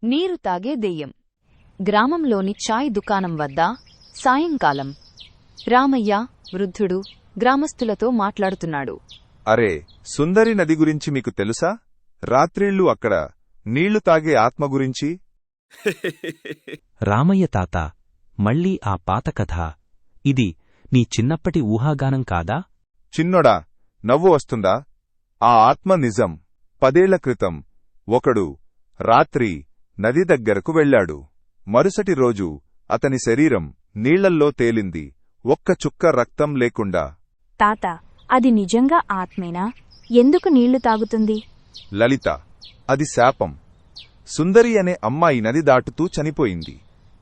నీరు తాగే దెయ్యం. గ్రామంలోని చాయ్ దుకాణం వద్ద సాయంకాలం రామయ్య వృద్ధుడు గ్రామస్తులతో మాట్లాడుతున్నాడు. అరే, సుందరి నది గురించి మీకు తెలుసా? రాత్రిళ్ళు అక్కడ నీళ్లు తాగే ఆత్మ గురించి. రామయ్య తాత, మళ్ళీ ఆ పాత కథ. ఇది నీ చిన్నప్పటి ఊహాగానం కాదా? చిన్నోడా, నవ్వు వస్తుందా? ఆ ఆత్మ నిజం. 10 ఏళ్ల క్రితం ఒకడు రాత్రి నది దగ్గరకు వెళ్లాడు. మరుసటి రోజు అతని శరీరం నీళ్లల్లో తేలింది, ఒక్క చుక్క రక్తం లేకుండా. తాత, అది నిజంగా ఆత్మేనా? ఎందుకు నీళ్లు తాగుతుంది? లలిత, అది శాపం. సుందరి అనే అమ్మాయి నది దాటుతూ చనిపోయింది.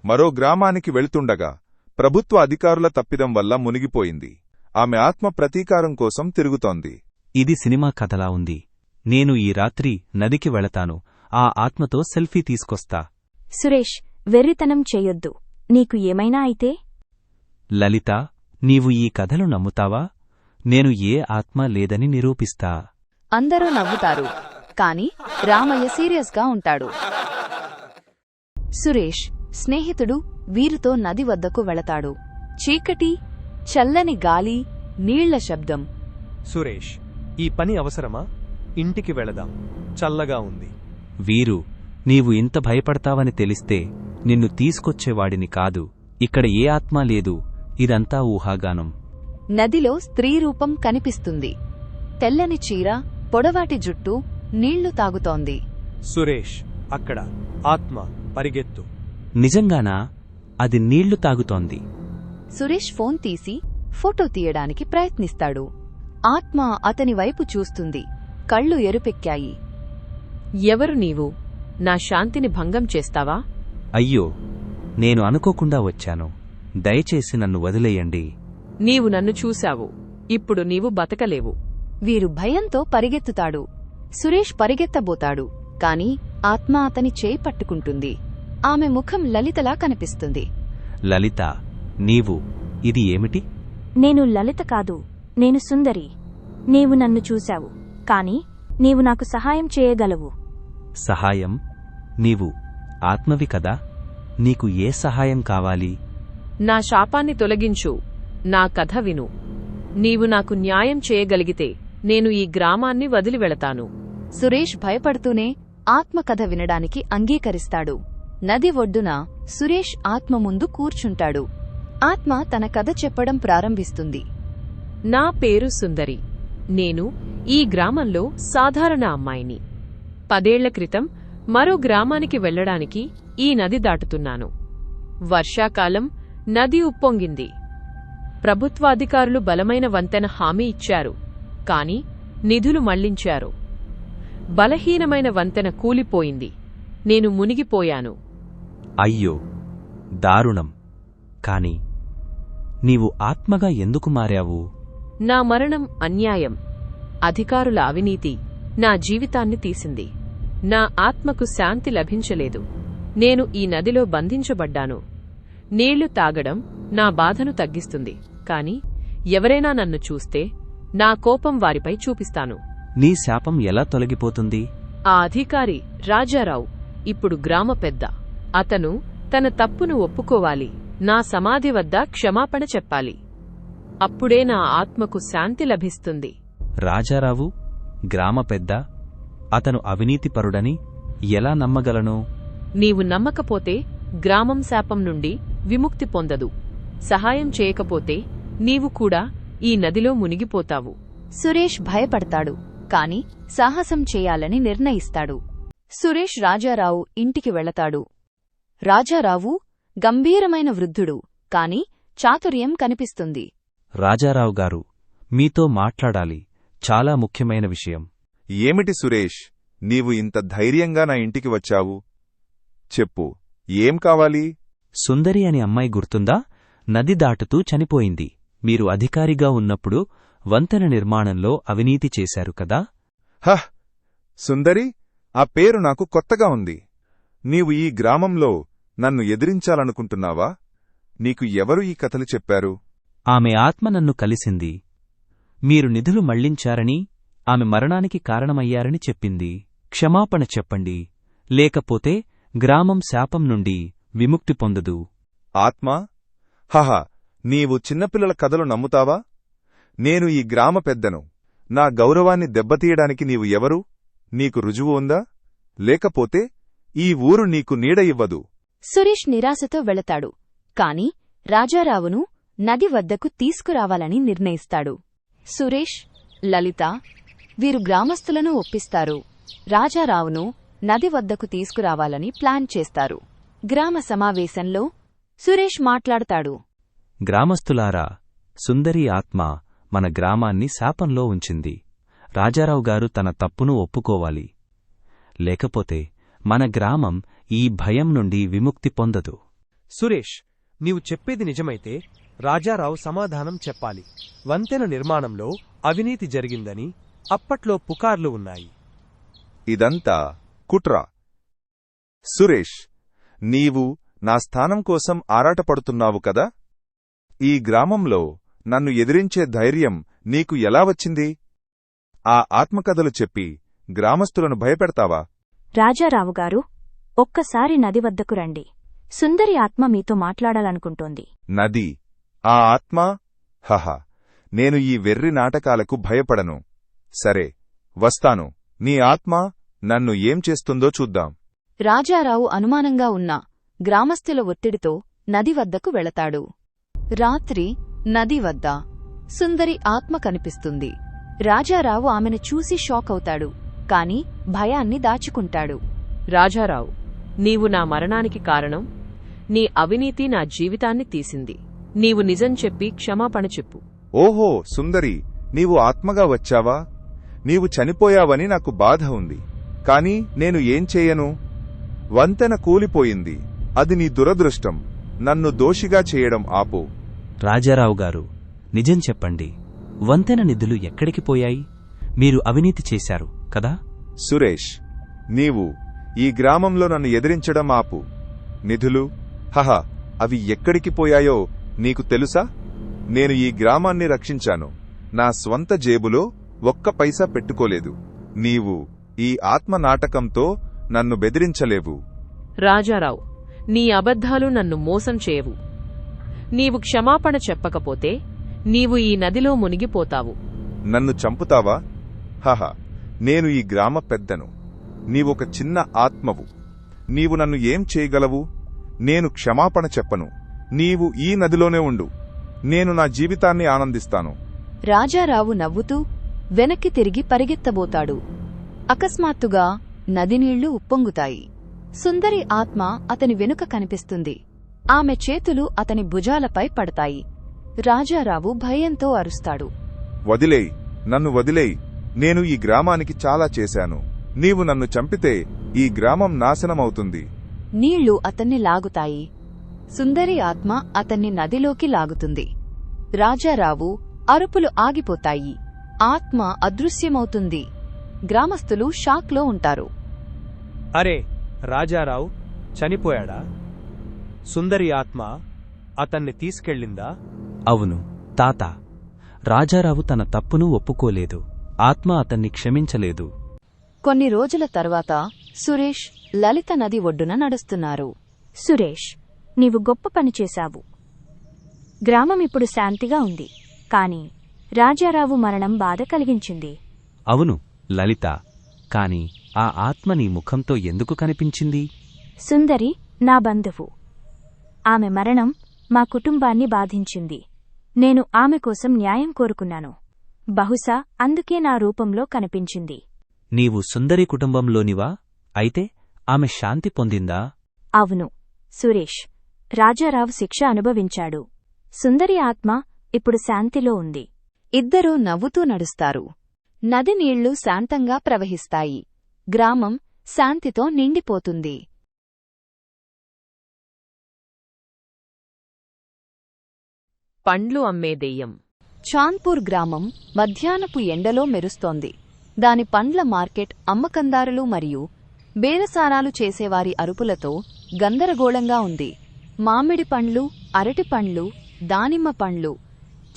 మరో గ్రామానికి వెళ్తుండగా ప్రభుత్వ అధికారుల తప్పిదం వల్ల మునిగిపోయింది. ఆమె ఆత్మ ప్రతీకారం కోసం తిరుగుతోంది. ఇది సినిమా కథలా ఉంది. నేను ఈ రాత్రి నదికి వెళతాను, ఆ ఆత్మతో సెల్ఫీ తీసుకొస్తా. సురేష్, వెర్రితనం చెయ్యొద్దు. నీకు ఏమైనా అయితే? లలిత, నీవు ఈ కథలు నమ్ముతావా? నేను ఏ ఆత్మ లేదని నిరూపిస్తా. అందరూ నవ్వుతారు, కాని రామయ్య సీరియస్గా ఉంటాడు. సురేష్ స్నేహితుడు వీరుతో నది వద్దకు వెళతాడు. చీకటి, చల్లని గాలి, నీళ్ల శబ్దం. సురేష్, ఈ పని అవసరమా? ఇంటికి వెళదాం, చల్లగా ఉంది. వీరు, నీవు ఇంత భయపడతావని తెలిస్తే నిన్ను తీసుకొచ్చేవాడిని కాదు. ఇక్కడ ఏ ఆత్మా లేదు, ఇదంతా ఊహాగానం. నదిలో స్త్రీరూపం కనిపిస్తుంది. తెల్లని చీర, పొడవాటి జుట్టు, నీళ్లు తాగుతోంది. సురేష్, అక్కడ ఆత్మ, పరిగెత్తు. నిజంగానా? అది నీళ్లు తాగుతోంది. సురేష్ ఫోన్ తీసి ఫోటో తీయడానికి ప్రయత్నిస్తాడు. ఆత్మ అతని వైపు చూస్తుంది. కళ్ళు ఎరుపెక్కాయి. ఎవరు నీవు? నా శాంతిని భంగం చేస్తావా? అయ్యో, నేను అనుకోకుండా వచ్చాను. దయచేసి నన్ను వదిలేయండి. నీవు నన్ను చూశావు, ఇప్పుడు నీవు బతకలేవు. వీరు భయంతో పరిగెత్తుతాడు. సురేష్ పరిగెత్తబోతాడు, కాని ఆత్మ అతని చేయి పట్టుకుంటుంది. ఆమె ముఖం లలితలా కనిపిస్తుంది. లలిత, నీవు ఇది ఏమిటి? నేను లలిత కాదు, నేను సుందరి. నీవు నన్ను చూశావు, కాని నీవు నాకు సహాయం చేయగలవు. సహాయం? నీవు ఆత్మవి కదా, నీకు ఏ సహాయం కావాలి? నా శాపాన్ని తొలగించు, నా కథ విను. నీవు నాకు న్యాయం చేయగలిగితే నేను ఈ గ్రామాన్ని వదిలి వెళతాను. సురేష్ భయపడుతూనే ఆత్మకథ వినడానికి అంగీకరిస్తాడు. నది ఒడ్డున సురేష్ ఆత్మ ముందు కూర్చుంటాడు. ఆత్మ తన కథ చెప్పడం ప్రారంభిస్తుంది. నా పేరు సుందరి. నేను ఈ గ్రామంలో సాధారణ అమ్మాయిని. 10 ఏళ్ల క్రితం మరో గ్రామానికి వెళ్లడానికి ఈ నది దాటుతున్నాను. వర్షాకాలం, నది ఉప్పొంగింది. ప్రభుత్వాధికారులు బలమైన వంతెన హామీ ఇచ్చారు, కాని నిధులు మళ్లించారు. బలహీనమైన వంతెన కూలిపోయింది. నేను మునిగిపోయాను. అయ్యో, దారుణం. కాని నీవు ఆత్మగా ఎందుకు మారావు? నా మరణం అన్యాయం. అధికారుల అవినీతి నా జీవితాన్ని తీసింది. నా ఆత్మకు శాంతి లభించలేదు. నేను ఈ నదిలో బంధించబడ్డాను. నీళ్లు తాగడం నా బాధను తగ్గిస్తుంది, కాని ఎవరైనా నన్ను చూస్తే నా కోపం వారిపై చూపిస్తాను. నీ శాపం ఎలా తొలగిపోతుంది? ఆ అధికారి రాజారావు ఇప్పుడు గ్రామ పెద్ద. అతను తన తప్పును ఒప్పుకోవాలి, నా సమాధి వద్ద క్షమాపణ చెప్పాలి. అప్పుడే నా ఆత్మకు శాంతి లభిస్తుంది. రాజారావు గ్రామ పెద్ద, అతను అవినీతిపరుడని ఎలా నమ్మగలను? నీవు నమ్మకపోతే గ్రామం శాపం నుండి విముక్తి పొందదు. సహాయం చేయకపోతే నీవు కూడా ఈ నదిలో మునిగిపోతావు. సురేష్ భయపడతాడు, కాని సాహసం చేయాలని నిర్ణయిస్తాడు. సురేష్ రాజారావు ఇంటికి వెళతాడు. రాజారావు గంభీరమైన వృద్ధుడు, కాని చాతుర్యం కనిపిస్తుంది. రాజారావు గారు, మీతో మాట్లాడాలి, చాలా ముఖ్యమైన విషయం. ఏమిటి సురేష్, నీవు ఇంత ధైర్యంగా నా ఇంటికి వచ్చావు? చెప్పు, ఏం కావాలి? సుందరి అనే అమ్మాయి గుర్తుందా? నది దాటుతూ చనిపోయింది. మీరు అధికారిగా ఉన్నప్పుడు వంతెన నిర్మాణంలో అవినీతి చేశారు కదా? హహ్, సుందరి, ఆ పేరు నాకు కొత్తగా ఉంది. నీవు ఈ గ్రామంలో నన్ను ఎదిరించాలనుకుంటున్నావా? నీకు ఎవరు ఈ కథలు చెప్పారు? ఆమె ఆత్మ నన్ను కలిసింది. మీరు నిధులు మళ్లించారని, ఆమె మరణానికి కారణమయ్యారని చెప్పింది. క్షమాపణ చెప్పండి, లేకపోతే గ్రామం శాపం నుండి విముక్తి పొందదు. ఆత్మా, హహ, నీవు చిన్నపిల్లల కథలు నమ్ముతావా? నేను ఈ గ్రామ పెద్దను. నా గౌరవాన్ని దెబ్బతీయడానికి నీవు ఎవరు? నీకు రుజువు ఉందా? లేకపోతే ఈ ఊరు నీకు నీడ ఇవ్వదు. సురేష్ నిరాశతో వెళతాడు. కాని రాజారావును నది వద్దకు తీసుకురావాలని నిర్ణయిస్తాడు. సురేష్, లలిత వీరు గ్రామస్తులను ఒప్పిస్తారు. రాజారావును నది వద్దకు తీసుకురావాలని ప్లాన్ చేస్తారు. గ్రామ సమావేశంలో సురేష్ మాట్లాడతాడు. గ్రామస్తులారా, సుందరి ఆత్మ మన గ్రామాన్ని శాపంలో ఉంచింది. రాజారావు గారు తన తప్పును ఒప్పుకోవాలి. లేకపోతే మన గ్రామం ఈ భయం నుండి విముక్తి పొందదు. సురేష్, నీవు చెప్పేది నిజమైతే రాజారావు సమాధానం చెప్పాలి. వంతెన నిర్మాణంలో అవినీతి జరిగిందని అప్పట్లో పుకార్లు ఉన్నాయి. ఇదంతా కుట్ర. సురేష్, నీవు నా స్థానం కోసం ఆరాటపడుతున్నావు కదా? ఈ గ్రామంలో నన్ను ఎదిరించే ధైర్యం నీకు ఎలా వచ్చింది? ఆ ఆత్మకథలు చెప్పి గ్రామస్తులను భయపెడతావా? రాజారావుగారు, ఒక్కసారి నది వద్దకు రండి. సుందరి ఆత్మ మీతో మాట్లాడాలనుకుంటోంది. నది, ఆ ఆత్మ? హహ, నేను ఈ వెర్రి నాటకాలకు భయపడను. సరే, వస్తాను. నీ ఆత్మ నన్ను ఏం చేస్తుందో చూద్దాం. రాజారావు అనుమానంగా ఉన్న గ్రామస్తుల ఒత్తిడితో నది వద్దకు వెళతాడు. రాత్రి నది వద్ద సుందరి ఆత్మ కనిపిస్తుంది. రాజారావు ఆమెను చూసి షాక్ అవుతాడు. కాని భయాన్ని దాచుకుంటాడు. రాజారావు, నీవు నా మరణానికి కారణం. నీ అవినీతి నా జీవితాన్ని తీసింది. నీవు నిజం చెప్పి క్షమాపణ చెప్పు. ఓహో సుందరి, నీవు ఆత్మగా వచ్చావా? నీవు చనిపోయావని నాకు బాధ ఉంది. కాని నేను ఏం చేయను? వంతెన కూలిపోయింది. అది నీ దురదృష్టం. నన్ను దోషిగా చేయడం ఆపు. రాజారావు గారు, నిజం చెప్పండి. వంతెన నిధులు ఎక్కడికి పోయాయి? మీరు అవినీతి చేశారు కదా? సురేష్, నీవు ఈ గ్రామంలో నన్ను ఎదిరించడం ఆపు. నిధులు? హహ, అవి ఎక్కడికి పోయాయో నీకు తెలుసా? నేను ఈ గ్రామాన్ని రక్షించాను. నా స్వంత జేబులో ఒక్క పైసా పెట్టుకోలేదు. నీవు ఈ ఆత్మ నాటకంతో నన్ను బెదిరించలేవు. రాజారావు, నీ అబద్ధాలు నన్ను మోసం చేయవు. నీవు క్షమాపణ చెప్పకపోతే నీవు ఈ నదిలో మునిగిపోతావు. నన్ను చంపుతావా? హహ, నేను ఈ గ్రామ పెద్దను. నీవొక చిన్న ఆత్మవు. నీవు నన్ను ఏం చేయగలవు? నేను క్షమాపణ చెప్పను. నీవు ఈ నదిలోనే ఉండు. నేను నా జీవితాన్ని ఆనందిస్తాను. రాజారావు నవ్వుతూ వెనక్కి తిరిగి పరిగెత్తబోతాడు. అకస్మాత్తుగా నదినీళ్లు ఉప్పొంగుతాయి. సుందరి ఆత్మ అతని వెనుక కనిపిస్తుంది. ఆమె చేతులు అతని భుజాలపై పడతాయి. రాజారావు భయంతో అరుస్తాడు. వదిలేయ్, నన్ను వదిలేయ్. నేను ఈ గ్రామానికి చాలా చేశాను. నీవు నన్ను చంపితే ఈ గ్రామం నాశనమవుతుంది. నీళ్లు అతన్ని లాగుతాయి. సుందరి ఆత్మ అతన్ని నదిలోకి లాగుతుంది. రాజారావు అరుపులు ఆగిపోతాయి. ఆత్మ అదృశ్యమవుతుంది. గ్రామస్తులు షాక్లో ఉంటారు. అరే, రాజారావు చనిపోయాడా? సుందరి ఆత్మ అతన్ని తీసుకెళ్ళిందా? అవును తాత. రాజారావు తన తప్పును ఒప్పుకోలేదు. ఆత్మ అతన్ని క్షమించలేదు. కొన్ని రోజుల తర్వాత సురేష్, లలిత నది ఒడ్డున నడుస్తున్నారు. సురేష్, నీవు గొప్ప పని చేశావు. గ్రామం ఇప్పుడు శాంతిగా ఉంది. కాని రాజారావు మరణం బాధ కలిగించింది. అవును లలిత, కాని ఆ ఆత్మ నీ ముఖంతో ఎందుకు కనిపించింది? సుందరి నా బంధువు. ఆమె మరణం మా కుటుంబాన్ని బాధించింది. నేను ఆమె కోసం న్యాయం కోరుకున్నాను. బహుశా అందుకే నా రూపంలో కనిపించింది. నీవు సుందరి కుటుంబంలోనివా? అయితే ఆమె శాంతి పొందిందా? అవును సురేష్, రాజారావు శిక్ష అనుభవించాడు. సుందరి ఆత్మ ఇప్పుడు శాంతిలో ఉంది. ఇద్దరూ నవ్వుతూ నడుస్తారు. నది నీళ్లు శాంతంగా ప్రవహిస్తాయి. గ్రామం శాంతితో నిండిపోతుంది. పండ్లు అమ్మే దెయ్యం. చాంద్పూర్ గ్రామం మధ్యాహ్నపు ఎండలో మెరుస్తోంది. దాని పండ్ల మార్కెట్ అమ్మకందారులు మరియు బేరసారాలు చేసేవారి అరుపులతో గందరగోళంగా ఉంది. మామిడి పండ్లు, అరటి పండ్లు, దానిమ్మ పండ్లు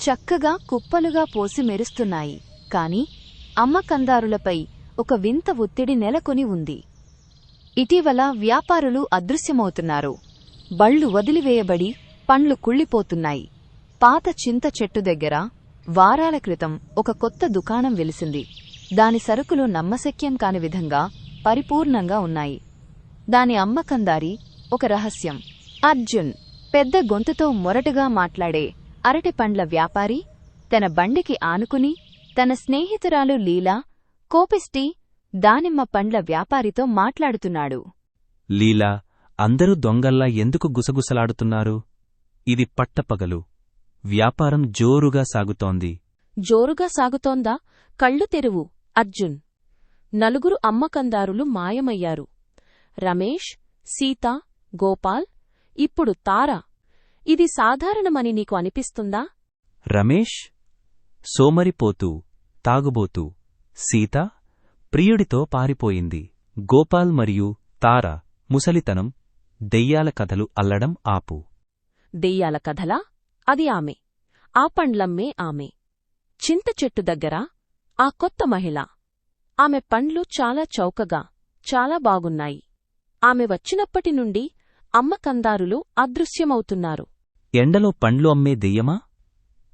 చక్కగా కుప్పలుగా పోసి మెరుస్తున్నాయి. కాని అమ్మకందారులపై ఒక వింత ఒత్తిడి నెలకొని ఉంది. ఇటీవల వ్యాపారులు అదృశ్యమవుతున్నారు. బళ్ళు వదిలివేయబడి పండ్లు కుళ్ళిపోతున్నాయి. పాత చింత చెట్టు దగ్గర వారాల క్రితం ఒక కొత్త దుకాణం వెలిసింది. దాని సరుకులు నమ్మశక్యం కాని విధంగా పరిపూర్ణంగా ఉన్నాయి. దాని అమ్మకందారి ఒక రహస్యం. అర్జున్, పెద్ద గొంతుతో మొరటుగా మాట్లాడే అరటి పండ్ల వ్యాపారి, తన బండికి ఆనుకుని తన స్నేహితురాలు లీలా, కోపిష్టి దానిమ్మ పండ్ల వ్యాపారితో మాట్లాడుతున్నాడు. లీలా, అందరూ దొంగల్లా ఎందుకు గుసగుసలాడుతున్నారు? ఇది పట్టపగలు. వ్యాపారం జోరుగా సాగుతోంది. జోరుగా సాగుతోందా? కళ్ళు తెరువు, అర్జున్. నలుగురు అమ్మకందారులు మాయమయ్యారు. రమేష్, సీత, గోపాల్, ఇప్పుడు తార. ఇది సాధారణమని నీకు అనిపిస్తుందా? రమేష్ సోమరిపోతూ, తాగుబోతూ. సీత ప్రియుడితో పారిపోయింది. గోపాల్ మరియు తార ముసలితనం, దెయ్యాల కథలు అల్లడం ఆపు. దెయ్యాల కథలా? అది ఆమె. ఆ పండ్లమ్మే ఆమె. చింత చెట్టు దగ్గర ఆ కొత్త మహిళ. ఆమె పండ్లు చాలా చౌకగా, చాలా బాగున్నాయి. ఆమె వచ్చినప్పటి నుండి అమ్మకందారులు అదృశ్యమవుతున్నారు. ఎండలో పండ్లు అమ్మే దెయ్యమా?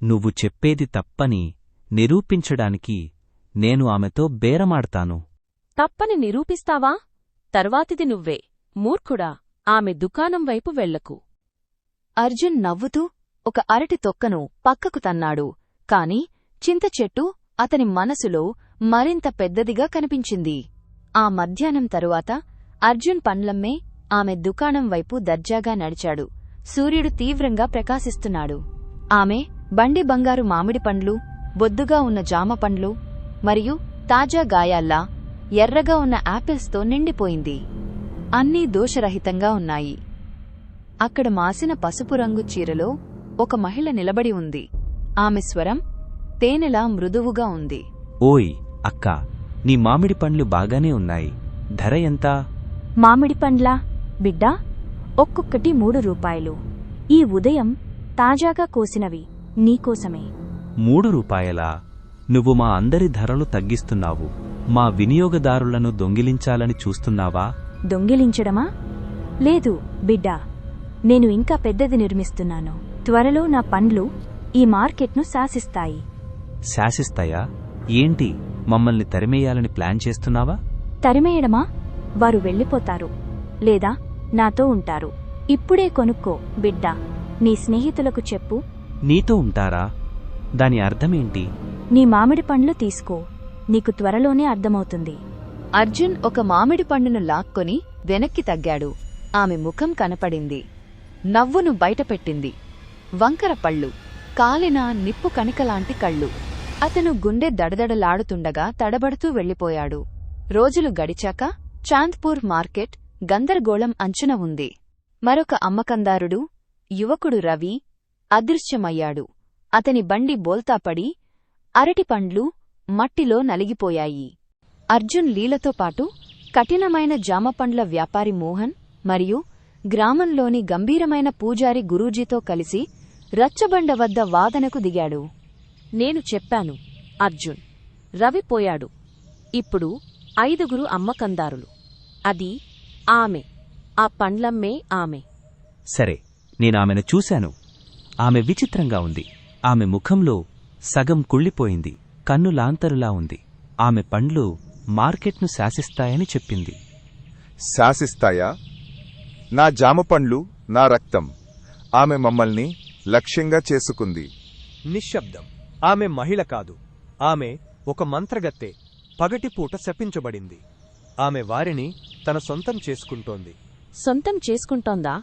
నువ్వు చెప్పేది తప్పని నిరూపించడానికి నేను ఆమెతో బేరమాడతాను. తప్పని నిరూపిస్తావా? తర్వాతిది నువ్వే. మూర్ఖుడా, ఆమె దుకాణం వైపు వెళ్లకు. అర్జున్ నవ్వుతూ ఒక అరటి తొక్కను పక్కకు తన్నాడు. కాని చింతచెట్టు అతని మనసులో మరింత పెద్దదిగా కనిపించింది. ఆ మధ్యాహ్నం తరువాత అర్జున్ పండ్లమ్మే ఆమె దుకాణం వైపు దర్జాగా నడిచాడు. సూర్యుడు తీవ్రంగా ప్రకాశిస్తున్నాడు. ఆమె బండి బంగారు మామిడి పండ్లు, బొద్దుగా ఉన్న జామ పండ్లు మరియు తాజా గాయాల్లా ఎర్రగా ఉన్న యాపిల్స్తో నిండిపోయింది. అన్నీ దోషరహితంగా ఉన్నాయి. అక్కడ మాసిన పసుపు రంగు చీరలో ఒక మహిళ నిలబడి ఉంది. ఆమె స్వరం తేనెలా మృదువుగా ఉంది. ఓయ్ అక్కా, నీ మామిడి పండ్లు బాగానే ఉన్నాయి. ధర ఎంత? మామిడి పండ్లా బిడ్డా? ఒక్కొక్కటి 3 రూపాయలు. ఈ ఉదయం తాజాగా కోసినవి నీకోసమే. 3 రూపాయలా? నువ్వు మా అందరి ధరలు తగ్గిస్తున్నావు. మా వినియోగదారులను దొంగిలించాలని చూస్తున్నావా? దొంగిలించడమా? లేదు బిడ్డా, నేను ఇంకా పెద్దది నిర్మిస్తున్నాను. త్వరలో నా పండ్లు ఈ మార్కెట్ను శాసిస్తాయి. శాసిస్తాయా? ఏంటి, మమ్మల్ని తరిమేయాలని ప్లాన్ చేస్తున్నావా? తరిమేయడమా? వారు వెళ్ళిపోతారు, లేదా నాతో ఉంటారు. ఇప్పుడే కొనుక్కో బిడ్డా. నీ స్నేహితులకు చెప్పు. నీతో ఉంటారా? దాని అర్థమేంటి? నీ మామిడి పండ్లు తీసుకో. నీకు త్వరలోనే అర్థమవుతుంది. అర్జున్ ఒక మామిడి పండును లాక్కొని వెనక్కి తగ్గాడు. ఆమె ముఖం కనపడింది. నవ్వును బయటపెట్టింది. వంకర పళ్ళు, కాలిన నిప్పు కణికలాంటి కళ్ళు. అతను గుండె దడదడలాడుతుండగా తడబడుతూ వెళ్ళిపోయాడు. రోజులు గడిచాక చాంద్పూర్ మార్కెట్ గందరగోళం అంచున ఉంది. మరొక అమ్మకందారుడు, యువకుడు రవి, అదృశ్యమయ్యాడు. అతని బండి బోల్తాపడి అరటిపండ్లు మట్టిలో నలిగిపోయాయి. అర్జున్ లీలతో పాటు కఠినమైన జామపండ్ల వ్యాపారి మోహన్ మరియు గ్రామంలోని గంభీరమైన పూజారి గురూజీతో కలిసి రచ్చబండ వద్ద వాదనకు దిగాడు. నేను చెప్పాను అర్జున్. రవి పోయాడు. ఇప్పుడు 5 అమ్మకందారులు. అది ఆమె. ఆ పండ్లమ్మే ఆమె. సరే, నేనామెను చూశాను. ఆమె విచిత్రంగా ఉంది. ఆమె ముఖంలో సగం కుళ్ళిపోయింది. కన్ను లాంతరులా ఉంది. ఆమె పండ్లు మార్కెట్ను శాసిస్తాయని చెప్పింది. శాసిస్తాయా? నా జామపండ్లు నా రక్తం. ఆమె మమ్మల్ని లక్ష్యంగా చేసుకుంది. నిశ్శబ్దం. ఆమె మహిళ కాదు. ఆమె ఒక మంత్రగత్తె. పగటిపూట శపించబడింది. ఆమె వారిని తన సొంతం చేసుకుంటోంది. సొంతం చేసుకుంటోందా?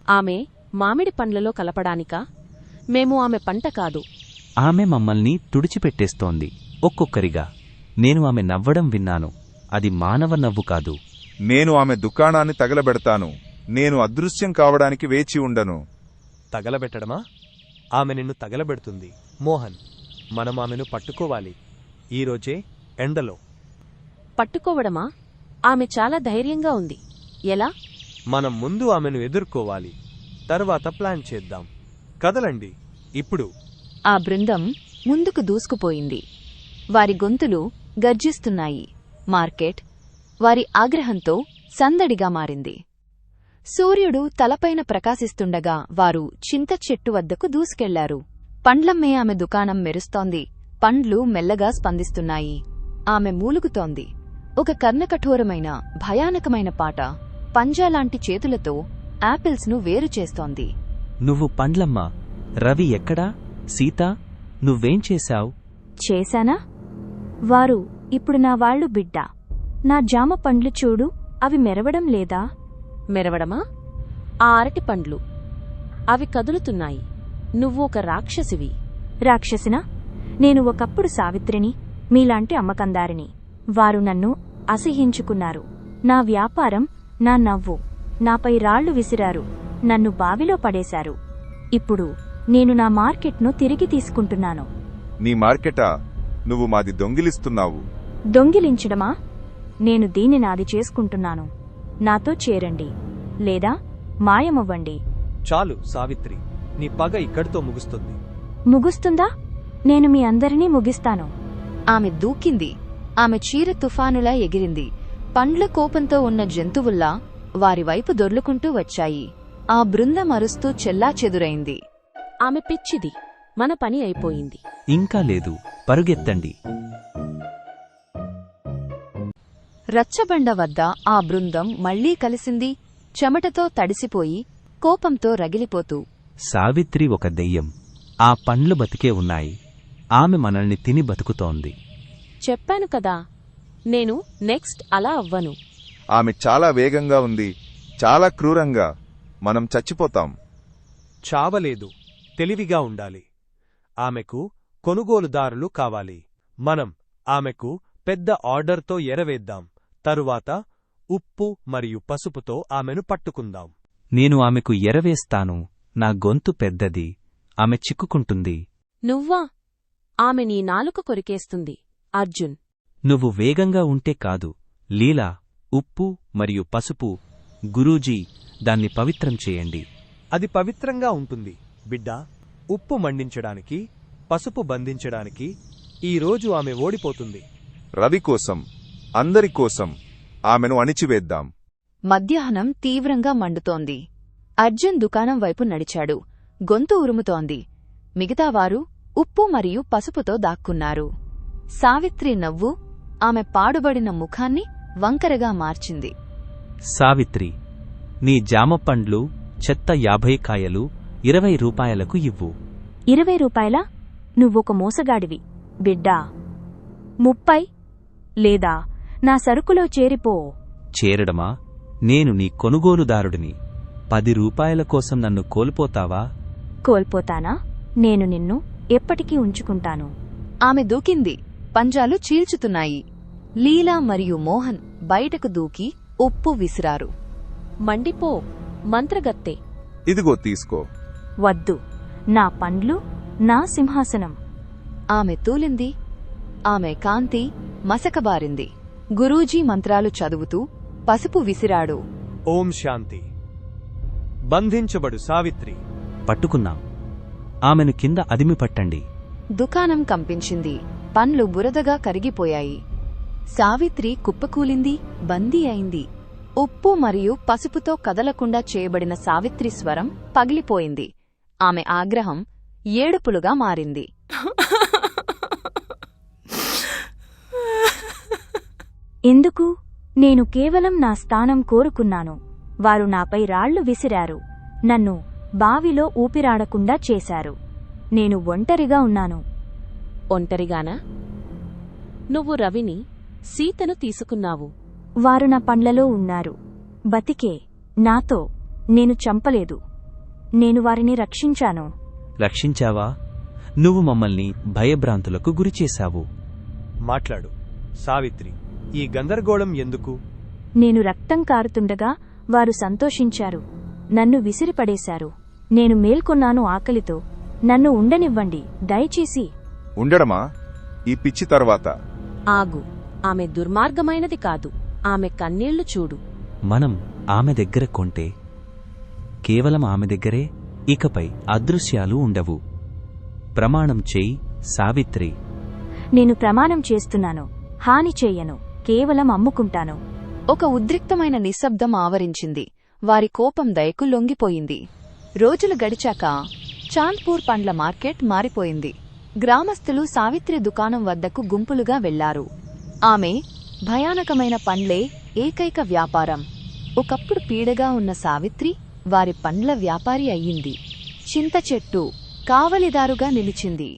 ఆమె మామిడి పండ్లలో కలపడానికా? మేము ఆమె పంట కాదు. ఆమె మమ్మల్ని తుడిచిపెట్టేస్తోంది ఒక్కొక్కరిగా. నేను ఆమె నవ్వడం విన్నాను. అది మానవ నవ్వు కాదు. నేను ఆమె దుకాణాన్ని తగలబెడతాను. నేను అదృశ్యం కావడానికి వేచి ఉండను. తగలబెట్టడమా? ఆమె నిన్ను తగలబెడుతుంది. మోహన్, మనం ఆమెను పట్టుకోవాలి. ఈరోజే ఎండలో. పట్టుకోవడమా? ఆమె చాలా ధైర్యంగా ఉంది. ఎలా? మనం ముందు ఆమెను ఎదుర్కోవాలి. తర్వాత ప్లాన్ చేద్దాం. కదలండి ఇప్పుడు. ఆ బృందం ముందుకు దూసుకుపోయింది. వారి గొంతులు గర్జిస్తున్నాయి. మార్కెట్ వారి ఆగ్రహంతో సందడిగా మారింది. సూర్యుడు తలపైన ప్రకాశిస్తుండగా వారు చింత చెట్టు వద్దకు దూసుకెళ్లారు. పండ్లమ్మే ఆమె దుకాణం మెరుస్తోంది. పండ్లు మెల్లగా స్పందిస్తున్నాయి. ఆమె మూలుగుతోంది. ఒక కర్ణకఠోరమైన భయానకమైన పాట పంజాలాంటి చేతులతో యాపిల్స్ను వేరుచేస్తోంది. నువ్వు పండ్లమ్మా? రవి ఎక్కడా? సీతా, నువ్వేం చేశావ్? చేశానా? వారు ఇప్పుడు నా వాళ్ళు బిడ్డా. నా జామ పండ్లు చూడు, అవి మెరవడం లేదా? మెరవడమా? ఆ అరటి పండ్లు అవి కదులుతున్నాయి. నువ్వు ఒక రాక్షసివి. రాక్షసినా? నేను ఒకప్పుడు సావిత్రిని, మీలాంటి అమ్మకందారిని. వారు నన్ను అసహ్యించుకున్నారు. నా వ్యాపారం, నా నవ్వు, నాపై రాళ్లు విసిరారు. నన్ను బావిలో పడేశారు. ఇప్పుడు నేను నా మార్కెట్ను తిరిగి తీసుకుంటున్నాను. నీ మార్కెటా? నువ్వు మాది దొంగిలిస్తున్నావు. దొంగిలించడమా? నేను దీన్ని నాది చేసుకుంటున్నాను. నాతో చేరండి, లేదా మాయమవ్వండి. చాలు సావిత్రి, నీ పగ ఇక్కడితో ముగుస్తుంది. ముగుస్తుందా? నేను మీ అందరినీ ముగిస్తాను. ఆమె దూకింది. ఆమె చీర తుఫానులా ఎగిరింది. పండ్ల కోపంతో ఉన్న జంతువుల్లా వారివైపు దొర్లుకుంటూ వచ్చాయి. ఆ బృందం అరుస్తూ చెల్లాచెదురైంది. ఆమె పిచ్చిది. మన పని అయిపోయింది. ఇంకా లేదు, పరుగెత్తండి. రచ్చబండ వద్ద ఆ బృందం మళ్లీ కలిసింది. చెమటతో తడిసిపోయి, కోపంతో రగిలిపోతూ. సావిత్రి ఒక దెయ్యం. ఆ పండ్లు బతికే ఉన్నాయి. ఆమె మనల్ని తిని బతుకుతోంది. చెప్పాను కదా, నేను నెక్స్ట్ అలా అవ్వను. ఆమె చాలా వేగంగా ఉంది, చాలా క్రూరంగా. మనం చచ్చిపోతాం. చావలేదు, తెలివిగా ఉండాలి. ఆమెకు కొనుగోలుదారులు కావాలి. మనం ఆమెకు పెద్ద ఆర్డర్తో ఎరవేద్దాం. తరువాత ఉప్పు మరియు పసుపుతో ఆమెను పట్టుకుందాం. నేను ఆమెకు ఎరవేస్తాను. నా గొంతు పెద్దది. ఆమె చిక్కుకుంటుంది. నువ్వా? ఆమె నీ నాలుక కొరికేస్తుంది. అర్జున్, నువ్వు వేగంగా ఉంటే కాదు. లీలా, ఉప్పు మరియు పసుపు. గురూజీ, దాన్ని పవిత్రం చేయండి. అది పవిత్రంగా ఉంటుంది బిడ్డా. ఉప్పు మండించడానికి, పసుపు బంధించడానికి. ఈరోజు ఆమె ఓడిపోతుంది. రవి కోసం, అందరి కోసం ఆమెను అణిచివేద్దాం. మధ్యాహ్నం తీవ్రంగా మండుతోంది. అర్జున్ దుకాణం వైపు నడిచాడు. గొంతు ఉరుముతోంది. మిగతావారు ఉప్పు మరియు పసుపుతో దాక్కున్నారు. సావిత్రి నవ్వు ఆమె పాడుబడిన ముఖాన్ని వంకరగా మార్చింది. సావిత్రి, నీ జామపండ్లు చెత్త 50 కాయలు 20 రూపాయలకు ఇవ్వు. 20 రూపాయలా? నువ్వొక మోసగాడివి బిడ్డా. 30 లేదా నా సరుకులో చేరిపో. చేరడమా? నేను నీ కొనుగోలుదారుడిని. 10 రూపాయల కోసం నన్ను కోల్పోతావా? కోల్పోతానా? నేను నిన్ను ఎప్పటికీ ఉంచుకుంటాను. ఆమె దూకింది. పంజాలు చీల్చుతున్నాయి. లీలా మరియు మోహన్ బయటకు దూకి ఉప్పు విసిరారు. మండిపో మంత్రగత్తె. ఇదిగో తీసుకో. వద్దు, నా పండ్లు, నా సింహాసనం. ఆమె తూలింది. ఆమె కాంతి మసకబారింది. గురూజీ మంత్రాలు చదువుతూ పసుపు విసిరాడు. ఓం శాంతి. బంధించబడు సావిత్రి. పట్టుకున్నాం. ఆమెను కింద అదిమి పట్టండి. దుకాణం కంపించింది. పండ్లు బురదగా కరిగిపోయాయి. సావిత్రి కుప్పకూలింది, బందీ అయింది. ఉప్పు మరియు పసుపుతో కదలకుండా చేయబడిన సావిత్రి స్వరం పగిలిపోయింది. ఆమె ఆగ్రహం ఏడుపులుగా మారింది. ఎందుకు? నేను కేవలం నా స్థానం కోరుకున్నాను. వారు నాపై రాళ్లు విసిరారు. నన్ను బావిలో ఊపిరాడకుండా చేశారు. నేను ఒంటరిగా ఉన్నాను. ఒంటరిగానా? నువ్వు రవిని, సీతను తీసుకున్నావు. వారు నా పండ్లలో ఉన్నారు. బతికే, నాతో. నేను చంపలేదు. నేను వారిని రక్షించాను. రక్షించావా? నువ్వు మమ్మల్ని భయభ్రాంతులకు గురిచేశావు. మాట్లాడు సావిత్రి. ఈ గందరగోళం ఎందుకు? నేను రక్తం కారుతుండగా వారు సంతోషించారు. నన్ను విసిరిపడేశారు. నేను మేల్కొన్నాను ఆకలితో. నన్ను ఉండనివ్వండి దయచేసి. ఉండడమా? ఈ పిచ్చి తర్వాత? ఆగు. ఆమె దుర్మార్గమైనది కాదు. ఆమె కన్నీళ్లు చూడు. మనం ఆమె దగ్గర కొంటే కేవలం ఆమె దగ్గరే, ఇకపై అదృశ్యాలు ఉండవు. ప్రమాణం చెయ్యి సావిత్రి. నేను ప్రమాణం చేస్తున్నాను. హాని చెయ్యను, కేవలం అమ్ముకుంటాను. ఒక ఉద్రిక్తమైన నిశ్శబ్దం ఆవరించింది. వారి కోపం దయకు లొంగిపోయింది. రోజులు గడిచాక చాంద్పూర్ పండ్ల మార్కెట్ మారిపోయింది. గ్రామస్తులు సావిత్రి దుకాణం వద్దకు గుంపులుగా వెళ్లారు. ఆమె భయానకమైన పండ్లే ఏకైక వ్యాపారం. ఒకప్పుడు పీడగా ఉన్న సావిత్రి వారి పండ్ల వ్యాపారి అయ్యింది. చింత చెట్టు కావలిదారుగా నిలిచింది.